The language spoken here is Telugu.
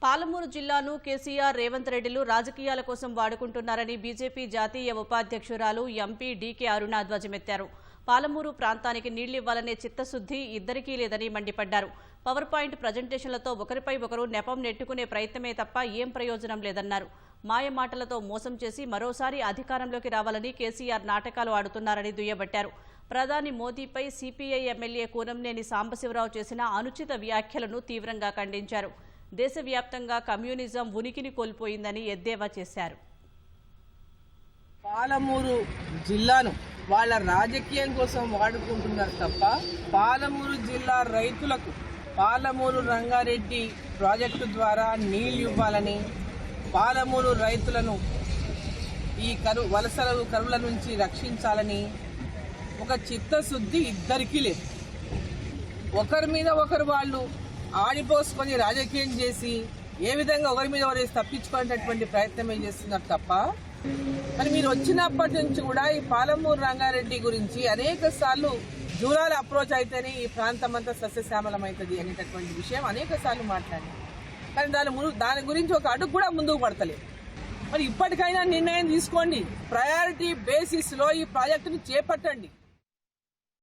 పాలమూరు జిల్లాను కేసీఆర్ రేవంత్ రెడ్డిలు రాజకీయాల కోసం వాడుకుంటున్నారని బీజేపీ జాతీయ ఉపాధ్యక్షురాలు ఎంపీ డీకే అరుణ ధ్వజమెత్తారు. పాలమూరు ప్రాంతానికి నీళ్లివ్వాలనే చిత్తశుద్ధి ఇద్దరికీ లేదని మండిపడ్డారు. పవర్ పాయింట్ ప్రజెంటేషన్లతో ఒకరిపై ఒకరు నెపం నెట్టుకునే ప్రయత్నమే తప్ప ఏం ప్రయోజనం లేదన్నారు. మాయ మాటలతో మోసం చేసి మరోసారి అధికారంలోకి రావాలని కేసీఆర్ నాటకాలు ఆడుతున్నారని దుయ్యబట్టారు. ప్రధాని మోదీపై సిపిఐ ఎమ్మెల్యే కూనంనేని సాంబశివరావు చేసిన అనుచిత వ్యాఖ్యలను తీవ్రంగా ఖండించారు. దేశవ్యాప్తంగా కమ్యూనిజం ఉనికిని కోల్పోయిందని ఎద్దేవా చేశారు. పాలమూరు జిల్లాను వాళ్ళ రాజకీయం కోసం వాడుకుంటున్నారు తప్ప పాలమూరు జిల్లా రైతులకు పాలమూరు రంగారెడ్డి ప్రాజెక్టు ద్వారా నీళ్లు ఇవ్వాలని, పాలమూరు రైతులను ఈ కరువుల నుంచి రక్షించాలని ఒక చిత్తశుద్ధి ఇద్దరికీ లేదు. ఒకరి మీద ఒకరు వాళ్ళు ఆడిపోసుకొని రాజకీయం చేసి ఏ విధంగా ఒకరి మీద ఒకరు తప్పించుకునేటటువంటి ప్రయత్నమే చేస్తున్నారు తప్ప, మరి మీరు వచ్చినప్పటి నుంచి కూడా ఈ పాలమూరు రంగారెడ్డి గురించి అనేక సార్లు జూరాల అప్రోచ్ అయితేనే ఈ ప్రాంతం అంతా సస్యశ్యామలమవుతుంది అనేటటువంటి విషయం అనేక సార్లు మాట్లాడారు. కానీ దాని గురించి ఒక అడుగు కూడా ముందుకు పడతలేదు. మరి ఇప్పటికైనా నిర్ణయం తీసుకోండి, ప్రయారిటీ బేసిస్లో ఈ ప్రాజెక్టును చేపట్టండి.